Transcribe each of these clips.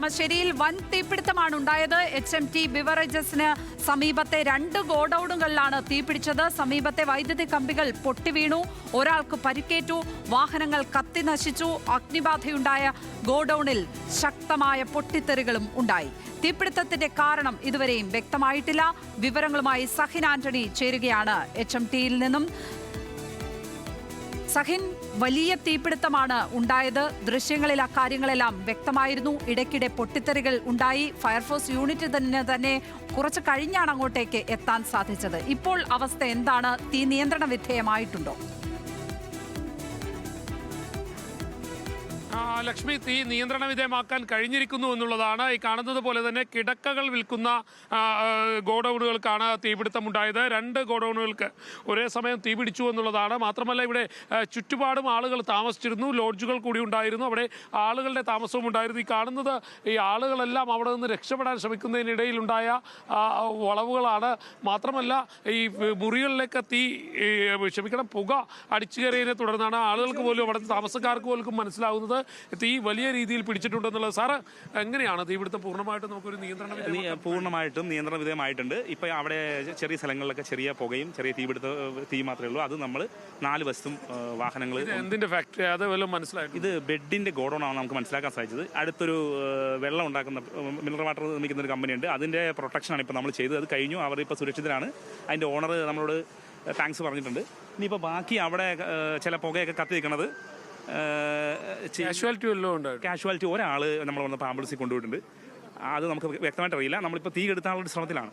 കളമശ്ശേരിയിൽ വൻ തീപിടുത്തമാണ് ഉണ്ടായത്. HMT ബിവറേജസിന് സമീപത്തെ 2 ഗോഡൌണുകളിലാണ് തീപിടിച്ചത്. സമീപത്തെ വൈദ്യുതി കമ്പികൾ പൊട്ടിവീണു, ഒരാൾക്ക് പരിക്കേറ്റു, വാഹനങ്ങൾ കത്തിനശിച്ചു. അഗ്നിബാധയുണ്ടായ ഗോഡൌണിൽ ശക്തമായ പൊട്ടിത്തെറികളും ഉണ്ടായി. തീപിടുത്തത്തിന്റെ കാരണം ഇതുവരെയും വ്യക്തമായിട്ടില്ല. വിവരങ്ങളുമായി സഹിൻ ആന്റണി ചേരുകയാണ് HMTയിൽ നിന്നും. സഹിൻ, വലിയ തീപിടുത്തമാണ് ഉണ്ടായത്. ദൃശ്യങ്ങളിൽ ആ കാര്യങ്ങളെല്ലാം വ്യക്തമായിരുന്നു. ഇടയ്ക്കിടെ പൊട്ടിത്തെറികൾ ഉണ്ടായി. ഫയർഫോഴ്സ് യൂണിറ്റ് തന്നെ കുറച്ച് കഴിഞ്ഞാണ് അങ്ങോട്ടേക്ക് എത്താൻ സാധിച്ചത്. ഇപ്പോൾ അവസ്ഥ എന്താണ്? തീ നിയന്ത്രണ വിധേയമായിട്ടുണ്ടോ? ലക്ഷ്മി, തീ നിയന്ത്രണ വിധേയമാക്കാൻ കഴിഞ്ഞിരിക്കുന്നു എന്നുള്ളതാണ്. ഈ കാണുന്നത് പോലെ തന്നെ കിടക്കകൾ വിൽക്കുന്ന ഗോഡൌണുകൾക്കാണ് തീപിടുത്തമുണ്ടായത്. 2 ഗോഡൌണുകൾക്ക് ഒരേ സമയം തീ പിടിച്ചു എന്നുള്ളതാണ്. മാത്രമല്ല, ഇവിടെ ചുറ്റുപാടും ആളുകൾ താമസിച്ചിരുന്നു, ലോഡ്ജുകൾ കൂടി ഉണ്ടായിരുന്നു, അവിടെ ആളുകളുടെ താമസവും ഉണ്ടായിരുന്നു. ഈ കാണുന്നത് ഈ ആളുകളെല്ലാം അവിടെ നിന്ന് രക്ഷപ്പെടാൻ ശ്രമിക്കുന്നതിനിടയിലുണ്ടായ വളവുകളാണ്. മാത്രമല്ല, ഈ മുറികളിലേക്ക് പുക അടിച്ചു കയറിയതിനെ തുടർന്നാണ് ആളുകൾക്ക് പോലും അവിടെ താമസക്കാർക്ക് പോലും മനസ്സിലാവുന്നത് തീ വലിയ രീതിയിൽ പിടിച്ചിട്ടുണ്ടെന്നുള്ളത്. സാറ്, എങ്ങനെയാണ് തീപിടുത്തം പൂർണ്ണമായിട്ടും നമുക്കൊരു പൂർണ്ണമായിട്ടും നിയന്ത്രണ വിധേയമായിട്ടുണ്ട്. ഇപ്പം അവിടെ ചെറിയ സ്ഥലങ്ങളിലൊക്കെ ചെറിയ പുകയും ചെറിയ തീ മാത്രമേ ഉള്ളൂ. അത് നമ്മൾ 4 ബസ്സും വാഹനങ്ങൾ. എന്തിന്റെ ഫാക്ടറി അത് വല്ലതും മനസ്സിലായി? ഇത് ബെഡിന്റെ ഗോഡൌണാണ് നമുക്ക് മനസ്സിലാക്കാൻ സാധിച്ചത്. അടുത്തൊരു വെള്ളം ഉണ്ടാക്കുന്ന മിനറൽ വാട്ടർ നിർമ്മിക്കുന്ന ഒരു കമ്പനിയുണ്ട്. അതിന്റെ പ്രൊട്ടക്ഷനാണ് ഇപ്പോൾ നമ്മൾ ചെയ്തത്. അത് കഴിഞ്ഞു. അവർ ഇപ്പോൾ സുരക്ഷിതരാണ്. അതിന്റെ ഓണർ നമ്മളോട് താങ്ക്സ് പറഞ്ഞിട്ടുണ്ട്. ഇനിയിപ്പോൾ ബാക്കി അവിടെ ചില പുകയൊക്കെ കത്തി നിൽക്കുന്നത് കാഷ്വാലിറ്റി ഒരാൾ നമ്മൾ വന്നപ്പോൾ ആംബുലൻസിൽ കൊണ്ടുപോയിട്ടുണ്ട്. അത് നമുക്ക് വ്യക്തമായിട്ട് അറിയില്ല. നമ്മളിപ്പോൾ തീ കെടുത്താനുള്ള ശ്രമത്തിലാണ്.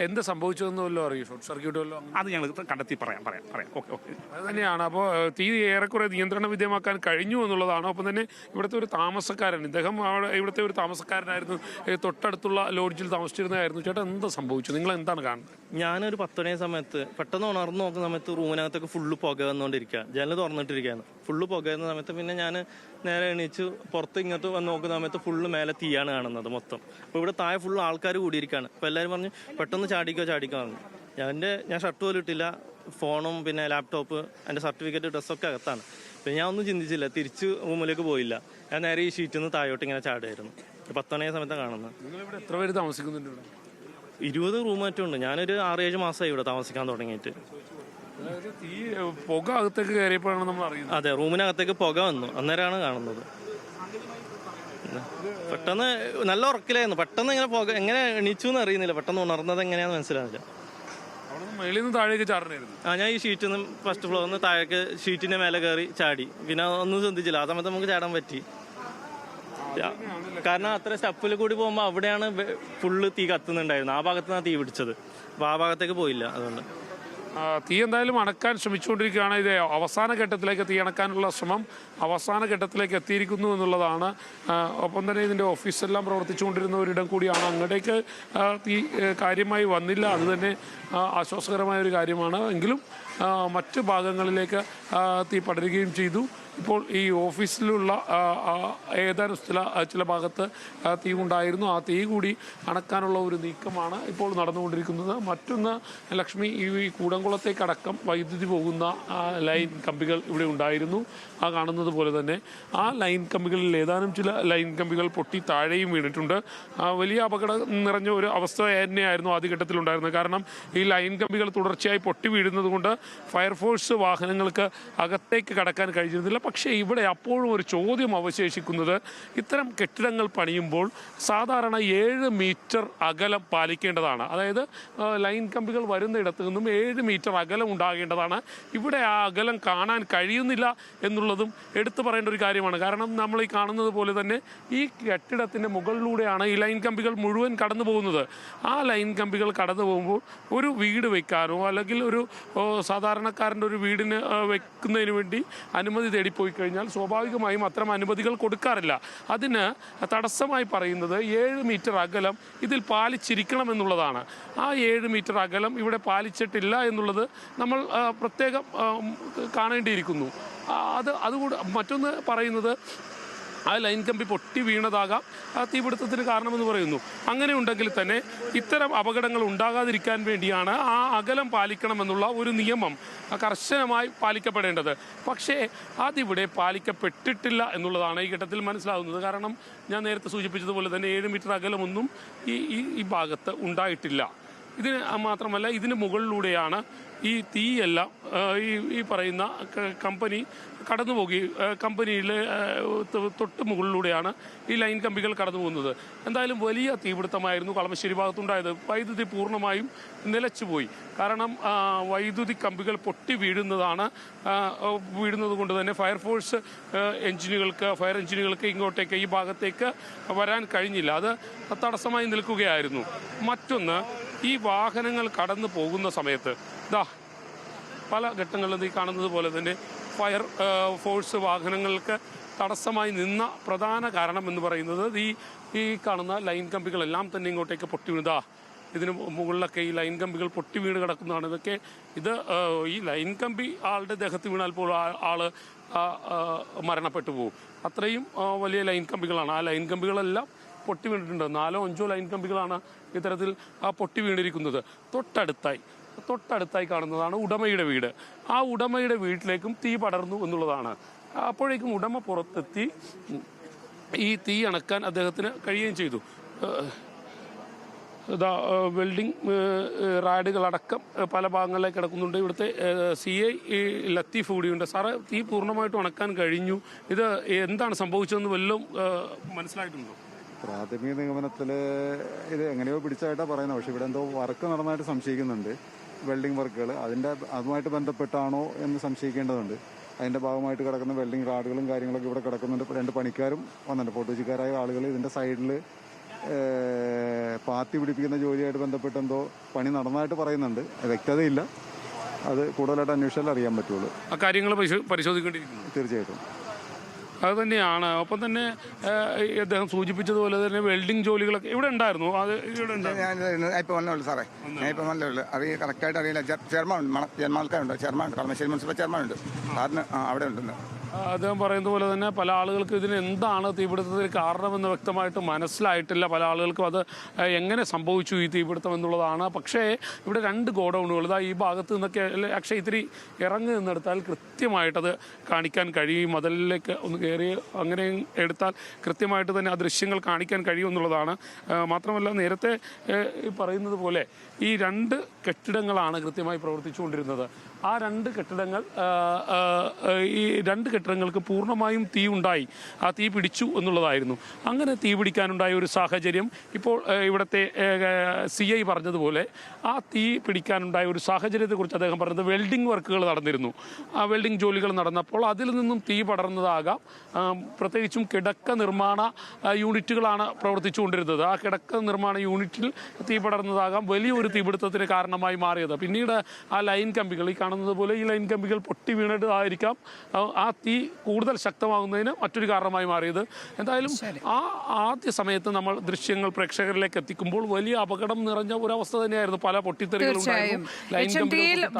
എന്ത് സംഭവിച്ചതെന്നല്ലോ അറിയോ? ഷോർട്ട് സർക്യൂട്ട് വല്ലോ? അത് ഞങ്ങൾ കണ്ടെത്തി പറയാം. ഓക്കെ. അത് തന്നെയാണ്. അപ്പോൾ തീ ഏറെക്കുറെ നിയന്ത്രണ വിധേയമാക്കാൻ കഴിഞ്ഞു എന്നുള്ളതാണ്. ഒപ്പം തന്നെ ഇവിടുത്തെ ഒരു താമസക്കാരൻ, ഇദ്ദേഹം ഇവിടുത്തെ ഒരു താമസക്കാരനായിരുന്നു, തൊട്ടടുത്തുള്ള ലോഡ്ജിൽ താമസിച്ചിരുന്നതായിരുന്നു. ചേട്ടാ, എന്താ സംഭവിച്ചു? നിങ്ങൾ എന്താണ് കാണുന്നത്? ഞാനൊരു 10 മണി സമയത്ത് പെട്ടെന്ന് ഉണർന്ന് നോക്കുന്ന സമയത്ത് റൂമിനകത്തൊക്കെ ഫുള്ള് പുക വന്നുകൊണ്ടിരിക്കുക. ജനൽ തുറന്നിട്ടിരിക്കുകയാണ്. ഫുള്ള് പുകയുന്ന സമയത്ത് പിന്നെ ഞാൻ നേരെ എണീച്ച് പുറത്ത് ഇങ്ങോട്ട് വന്ന് നോക്കുന്ന സമയത്ത് ഫുള്ള് മേലെ തീയാണ് കാണുന്നത് മൊത്തം. അപ്പോൾ ഇവിടെ താഴെ ഫുള്ള് ആൾക്കാർ കൂടിയിരിക്കുകയാണ്. അപ്പോൾ എല്ലാവരും പറഞ്ഞു പെട്ടെന്ന് ചാടിക്കോ പറഞ്ഞു. ഞാൻ ഷർട്ട് പോലും ഇട്ടില്ല. ഫോണും പിന്നെ ലാപ്ടോപ്പ്, എൻ്റെ സർട്ടിഫിക്കറ്റ്, ഡ്രസ്സൊക്കെ അകത്താണ്. പിന്നെ ഞാൻ ഒന്നും ചിന്തിച്ചില്ല, തിരിച്ച് റൂമിലേക്ക് പോയില്ല. ഞാൻ നേരെ ഈ ഷീറ്റിൽ നിന്ന് താഴോട്ട് ഇങ്ങനെ ചാടുമായിരുന്നു. 10 മണി സമയത്താണ് കാണുന്നത്. നിങ്ങളിവിടെ എത്ര പേര് താമസിക്കുന്നുണ്ട്? 20 റൂം മറ്റുണ്ട്. ഞാനൊരു 6-7 മാസമായി ഇവിടെ താമസിക്കാൻ തുടങ്ങിയിട്ട്. തീ പുക അകത്തേക്ക് കയറിയപ്പോഴാണ് നമ്മൾ അറിയുന്നത്. അതെ, റൂമിനകത്തേക്ക് പുക വന്നു. അന്നേരമാണ് കാണുന്നത്. പെട്ടെന്ന് നല്ല ഉറക്കിലായിരുന്നു. പെട്ടെന്ന് ഇങ്ങനെ പുക എങ്ങനെ എണീച്ചു എന്ന് അറിയുന്നില്ല. പെട്ടെന്ന് ഉണർന്നത് എങ്ങനെയാന്ന് മനസ്സിലാവില്ല. ഞാൻ ഈ ഷീറ്റിൽ നിന്ന് ഫസ്റ്റ് ഫ്ലോറിൽ നിന്ന് താഴേക്ക് ഷീറ്റിന്റെ മേലെ കയറി ചാടി. പിന്നെ ഒന്നും ശ്രദ്ധിച്ചില്ല. ആ സമയത്ത് നമുക്ക് ചാടാൻ പറ്റി. കാരണം അത്ര സ്റ്റെപ്പിൽ കൂടി പോകുമ്പോൾ അവിടെയാണ് ഫുള്ള് തീ കത്തുന്നുണ്ടായിരുന്നു. ആ ഭാഗത്തുനിന്നാണ് തീ പിടിച്ചത്. അപ്പോൾ ആ ഭാഗത്തേക്ക് പോയില്ല. അതുകൊണ്ട് തീ എന്തായാലും അണക്കാൻ ശ്രമിച്ചുകൊണ്ടിരിക്കുകയാണ്. ഇത് അവസാന ഘട്ടത്തിലേക്ക് തീ അണക്കാനുള്ള ശ്രമം അവസാന ഘട്ടത്തിലേക്ക് എത്തിയിരിക്കുന്നു എന്നുള്ളതാണ്. ഒപ്പം തന്നെ ഇതിൻ്റെ ഓഫീസെല്ലാം പ്രവർത്തിച്ചുകൊണ്ടിരുന്ന ഒരിടം കൂടിയാണ്. അങ്ങോട്ടേക്ക് തീ കാര്യമായി വന്നില്ല. അത് തന്നെ ആശ്വാസകരമായ ഒരു കാര്യമാണ്. എങ്കിലും മറ്റ് ഭാഗങ്ങളിലേക്ക് തീ പടരുകയും ചെയ്തു. ഇപ്പോൾ ഈ ഓഫീസിലുള്ള ഏതാനും ചില ഭാഗത്ത് തീ ഉണ്ടായിരുന്നു. ആ തീ കൂടി അണക്കാനുള്ള ഒരു നീക്കമാണ് ഇപ്പോൾ നടന്നുകൊണ്ടിരിക്കുന്നത്. മറ്റൊന്ന്, ലക്ഷ്മി, ഈ കൂടംകുളത്തേക്കടക്കം വൈദ്യുതി പോകുന്ന ലൈൻ കമ്പികൾ ഇവിടെ ഉണ്ടായിരുന്നു. ആ കാണുന്നത് പോലെ തന്നെ ആ ലൈൻ കമ്പികളിൽ ഏതാനും ചില ലൈൻ കമ്പികൾ പൊട്ടി താഴെയും വീണിട്ടുണ്ട്. വലിയ അപകടം നിറഞ്ഞ ഒരു അവസ്ഥ തന്നെയായിരുന്നു ആദ്യഘട്ടത്തിലുണ്ടായിരുന്നത്. കാരണം ഈ ലൈൻ കമ്പികൾ തുടർച്ചയായി പൊട്ടി വീഴുന്നത് കൊണ്ട് ഫയർഫോഴ്സ് വാഹനങ്ങൾക്ക് അകത്തേക്ക് കടക്കാൻ കഴിഞ്ഞിരുന്നില്ല. പക്ഷേ ഇവിടെ അപ്പോഴും ഒരു ചോദ്യം അവശേഷിക്കുന്നത്, ഇത്തരം കെട്ടിടങ്ങൾ പണിയുമ്പോൾ സാധാരണ 7 മീറ്റർ അകലം പാലിക്കേണ്ടതാണ്. അതായത് ലൈൻ കമ്പികൾ വരുന്നിടത്ത് നിന്നും 7 മീറ്റർ അകലം ഉണ്ടാകേണ്ടതാണ്. ഇവിടെ ആ അകലം കാണാൻ കഴിയുന്നില്ല എന്നുള്ളതും എടുത്തു പറയേണ്ട ഒരു കാര്യമാണ്. കാരണം നമ്മൾ ഈ കാണുന്നത് പോലെ തന്നെ ഈ കെട്ടിടത്തിൻ്റെ മുകളിലൂടെയാണ് ഈ ലൈൻ കമ്പികൾ മുഴുവൻ കടന്നു പോകുന്നത്. ആ ലൈൻ കമ്പികൾ കടന്നു പോകുമ്പോൾ ഒരു വീട് വെക്കാനോ അല്ലെങ്കിൽ ഒരു സാധാരണക്കാരൻ്റെ ഒരു വീടിന് വെക്കുന്നതിന് വേണ്ടി അനുമതി തേടിപ്പോയി കഴിഞ്ഞാൽ സ്വാഭാവികമായും അത്തരം അനുമതികൾ കൊടുക്കാറില്ല. അതിന് തടസ്സമായി പറയുന്നത് 7 മീറ്റർ അകലം ഇതിൽ പാലിച്ചിരിക്കണം എന്നുള്ളതാണ്. ആ 7 മീറ്റർ അകലം ഇവിടെ പാലിച്ചിട്ടില്ല എന്നുള്ളത് നമ്മൾ പ്രത്യേകം കാണേണ്ടിയിരിക്കുന്നു. അതുകൂടെ മറ്റൊന്ന് പറയുന്നത്, ആ ലൈൻ കമ്പി പൊട്ടി വീണതാകാം ആ തീപിടുത്തത്തിന് കാരണമെന്ന് പറയുന്നു. അങ്ങനെ ഉണ്ടെങ്കിൽ തന്നെ ഇത്തരം അപകടങ്ങൾ ഉണ്ടാകാതിരിക്കാൻ വേണ്ടിയാണ് ആ അകലം പാലിക്കണമെന്നുള്ള ഒരു നിയമം കർശനമായി പാലിക്കപ്പെടേണ്ടത്. പക്ഷേ അതിവിടെ പാലിക്കപ്പെട്ടിട്ടില്ല എന്നുള്ളതാണ് ഈ ഘട്ടത്തിൽ മനസ്സിലാകുന്നത്. കാരണം ഞാൻ നേരത്തെ സൂചിപ്പിച്ചതുപോലെ തന്നെ 7 മീറ്റർ അകലമൊന്നും ഈ ഭാഗത്ത് ഉണ്ടായിട്ടില്ല. ഇതിന് മാത്രമല്ല, ഇതിന് മുകളിലൂടെയാണ് ഈ തീയെല്ലാം ഈ പറയുന്ന കമ്പനി കടന്നു പോകി കമ്പനിയിൽ തൊട്ട് മുകളിലൂടെയാണ് ഈ ലൈൻ കമ്പികൾ കടന്നു പോകുന്നത്. എന്തായാലും വലിയ തീപിടുത്തമായിരുന്നു കളമശ്ശേരി ഭാഗത്തുണ്ടായത്. വൈദ്യുതി പൂർണ്ണമായും നിലച്ചുപോയി. കാരണം വൈദ്യുതി കമ്പികൾ പൊട്ടി വീഴുന്നത് കൊണ്ട് തന്നെ ഫയർഫോഴ്സ് ഫയർ എഞ്ചിനുകൾക്ക് ഇങ്ങോട്ടേക്ക് ഈ ഭാഗത്തേക്ക് വരാൻ കഴിഞ്ഞില്ല. അത് തടസ്സമായി നിൽക്കുകയായിരുന്നു. മറ്റൊന്ന്, ഈ വാഹനങ്ങൾ കടന്നു പോകുന്ന സമയത്ത് പല ഘട്ടങ്ങളിലും ഈ കാണുന്നത് പോലെ തന്നെ ഫയർ ഫോഴ്സ് വാഹനങ്ങൾക്ക് തടസ്സമായി നിന്ന പ്രധാന കാരണം എന്ന് പറയുന്നത് ഈ കാണുന്ന ലൈൻ കമ്പികളെല്ലാം തന്നെ ഇങ്ങോട്ടേക്ക് പൊട്ടി വീണതാ. ഇതിന് മുകളിലൊക്കെ ഈ ലൈൻ കമ്പികൾ പൊട്ടി വീണ് കിടക്കുന്നതാണ്. ഇത് ഈ ലൈൻ കമ്പി ആളുടെ ദേഹത്ത് വീണാൽ പോലും ആള് മരണപ്പെട്ടു പോകും. അത്രയും വലിയ ലൈൻ കമ്പികളാണ്. ആ ലൈൻ കമ്പികളെല്ലാം പൊട്ടി വീണിട്ടുണ്ട്. 4 5 ലൈൻ കമ്പികളാണ് ഇത്തരത്തിൽ പൊട്ടി വീണിരിക്കുന്നത്. തൊട്ടടുത്തായി കാണുന്നതാണ് ഉടമയുടെ വീട്. ആ ഉടമയുടെ വീട്ടിലേക്കും തീ പടർന്നു എന്നുള്ളതാണ്. അപ്പോഴേക്കും ഉടമ പുറത്തെത്തി ഈ തീ അണക്കാൻ അദ്ദേഹത്തിന് കഴിയുകയും ചെയ്തു. വെൽഡിംഗ് റാഡുകളടക്കം പല ഭാഗങ്ങളിലേക്ക് കിടക്കുന്നുണ്ട്. ഇവിടുത്തെ CI ലത്തീഫ് കൂടിയുണ്ട്. സാറ് തീ പൂർണ്ണമായിട്ടും അണക്കാൻ കഴിഞ്ഞു. ഇത് എന്താണ് സംഭവിച്ചതെന്ന് വല്ലതും മനസ്സിലായിട്ടുണ്ടോ? പ്രാഥമിക നിഗമനത്തിൽ ഇത് എങ്ങനെയോ പിടിച്ചായിട്ടാണ് പറയുന്നത്. പക്ഷേ ഇവിടെ എന്തോ വർക്ക് നടന്നതായിട്ട് സംശയിക്കുന്നുണ്ട്. വെൽഡിംഗ് വർക്കുകൾ അതുമായിട്ട് ബന്ധപ്പെട്ടാണോ എന്ന് സംശയിക്കേണ്ടതുണ്ട്. അതിൻ്റെ ഭാഗമായിട്ട് കിടക്കുന്ന വെൽഡിംഗ് റാഡുകളും കാര്യങ്ങളൊക്കെ ഇവിടെ കിടക്കുന്നുണ്ട്. 2 പണിക്കാരും വന്നിട്ടുണ്ട്. പൊട്ടുവച്ചിക്കാരായ ആളുകൾ ഇതിൻ്റെ സൈഡിൽ പാത്തി പിടിപ്പിക്കുന്ന ജോലിയായിട്ട് ബന്ധപ്പെട്ട് എന്തോ പണി നടന്നതായിട്ട് പറയുന്നുണ്ട്. വ്യക്തതയില്ല. അത് കൂടുതലായിട്ട് അന്വേഷിച്ചാൽ അറിയാൻ പറ്റുള്ളൂ. ആ കാര്യങ്ങൾ പരിശോധിക്കേണ്ടിയിരിക്കുന്നു. തീർച്ചയായിട്ടും അത് തന്നെയാണ്. ഒപ്പം തന്നെ അദ്ദേഹം സൂചിപ്പിച്ചതുപോലെ തന്നെ വെൽഡിംഗ് ജോലികളൊക്കെ ഇവിടെ ഉണ്ടായിരുന്നു. അത് ഇവിടെ ഇപ്പം വന്നുള്ളൂ സാറേ. ഞാൻ ഇപ്പം വന്നുള്ളൂ. കറക്റ്റായിട്ട് അറിയില്ല. ചെയർമാൻ ആൾക്കാരുണ്ട്. ചെയർമാൻ കളമശ്ശേരി മുനിസിപ്പൽ ചെയർമാൻ ഉണ്ട്. സാറിന് അവിടെ ഉണ്ടെന്ന് അദ്ദേഹം പറയുന്ന പോലെ തന്നെ പല ആളുകൾക്ക് ഇതിന് എന്താണ് തീപിടുത്തത്തിന് കാരണമെന്ന് വ്യക്തമായിട്ട് മനസ്സിലായിട്ടില്ല. പല ആളുകൾക്കും അത് എങ്ങനെ സംഭവിച്ചു ഈ തീപിടുത്തം എന്നുള്ളതാണ്. പക്ഷേ ഇവിടെ 2 ഗോഡൗണുകൾ ഈ ഭാഗത്ത് നിന്നൊക്കെ പക്ഷേ ഇത്തിരി ഇറങ്ങി നിന്നെടുത്താൽ കൃത്യമായിട്ടത് കാണിക്കാൻ കഴിയും. മതിലിലേക്ക് ഒന്ന് കയറി അങ്ങനെ എടുത്താൽ കൃത്യമായിട്ട് തന്നെ ആ ദൃശ്യങ്ങൾ കാണിക്കാൻ കഴിയും എന്നുള്ളതാണ്. മാത്രമല്ല, നേരത്തെ ഈ പറയുന്നത് പോലെ ഈ 2 കെട്ടിടങ്ങളാണ് കൃത്യമായി പ്രവർത്തിച്ചുകൊണ്ടിരുന്നത്. ആ 2 കെട്ടിടങ്ങൾ ഈ 2 കെട്ടിടങ്ങൾക്ക് പൂർണ്ണമായും തീ ഉണ്ടായി. ആ തീ പിടിച്ചു എന്നുള്ളതായിരുന്നു. അങ്ങനെ തീ പിടിക്കാനുണ്ടായ ഒരു സാഹചര്യം ഇപ്പോൾ ഇവിടുത്തെ CI പറഞ്ഞതുപോലെ ആ തീ പിടിക്കാനുണ്ടായ ഒരു സാഹചര്യത്തെക്കുറിച്ച് അദ്ദേഹം പറഞ്ഞത് വെൽഡിംഗ് വർക്കുകൾ നടന്നിരുന്നു. ആ വെൽഡിംഗ് ജോലികൾ നടന്നപ്പോൾ അതിൽ നിന്നും തീ പടർന്നതാകാം. പ്രത്യേകിച്ചും കിടക്ക നിർമ്മാണ യൂണിറ്റുകളാണ് പ്രവർത്തിച്ചുകൊണ്ടിരുന്നത്. ആ കിടക്ക നിർമ്മാണ യൂണിറ്റിൽ തീ പടർന്നതാകാം വലിയൊരു തീപിടുത്തത്തിന് കാരണമായി മാറിയത്. പിന്നീട് ആ ലൈൻ കമ്പികൾ കാണുന്നത് പോലെ ഈ ലൈൻ കമ്പികൾ പൊട്ടി വീണിട്ടായിരിക്കാം ആ തീ കൂടുതൽ ശക്തമാകുന്നതിന് മറ്റൊരു കാരണമായി മാറിയത്. എന്തായാലും ആ ആദ്യ സമയത്ത് നമ്മൾ ദൃശ്യങ്ങൾ പ്രേക്ഷകരിലേക്ക് എത്തിക്കുമ്പോൾ വലിയ അപകടം നിറഞ്ഞ ഒരവസ്ഥ തന്നെയായിരുന്നു. പല പൊട്ടിത്തെറികളുണ്ടായിരുന്നു.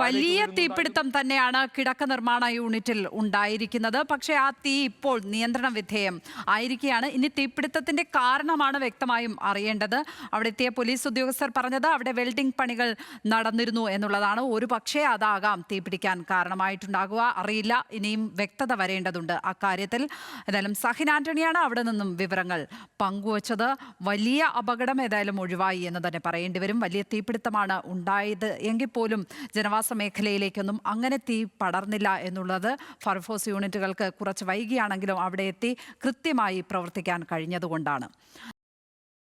വലിയ തീപിടുത്തം തന്നെയാണ് കിടക്ക നിർമ്മാണ യൂണിറ്റിൽ ഉണ്ടായിരിക്കുന്നത്. പക്ഷേ ആ തീ ഇപ്പോൾ നിയന്ത്രണ വിധേയം ആയിരിക്കുകയാണ്. ഇനി തീപിടുത്തത്തിന്റെ കാരണമാണ് വ്യക്തമായും അറിയേണ്ടത്. അവിടെ എത്തിയ പോലീസ് ഉദ്യോഗസ്ഥർ പറഞ്ഞത് അവിടെ വെൽഡിംഗ് പണികൾ നടന്നിരുന്നു എന്നുള്ളതാണ്. ഒരു പക്ഷേ അതാകാം തീപിടിക്കാൻ കാരണമായിട്ടുണ്ടാകുക, അറിയില്ല. ഇനിയും വ്യക്തത വരേണ്ടതുണ്ട് അക്കാര്യത്തിൽ. ഏതായാലും സഹിൻ ആന്റണിയാണ് അവിടെ നിന്നും വിവരങ്ങൾ പങ്കുവച്ചത്. വലിയ അപകടം ഏതായാലും ഒഴിവായി എന്ന് തന്നെ പറയേണ്ടി വരും. വലിയ തീപിടുത്തമാണ് ഉണ്ടായത് എങ്കിൽ പോലും ജനവാസ മേഖലയിലേക്കൊന്നും അങ്ങനെ തീ പടർന്നില്ല എന്നുള്ളത് ഫയർഫോഴ്സ് യൂണിറ്റുകൾക്ക് കുറച്ച് വൈകിയാണെങ്കിലും അവിടെ എത്തി കൃത്യമായി പ്രവർത്തിക്കാൻ കഴിഞ്ഞതുകൊണ്ടാണ്.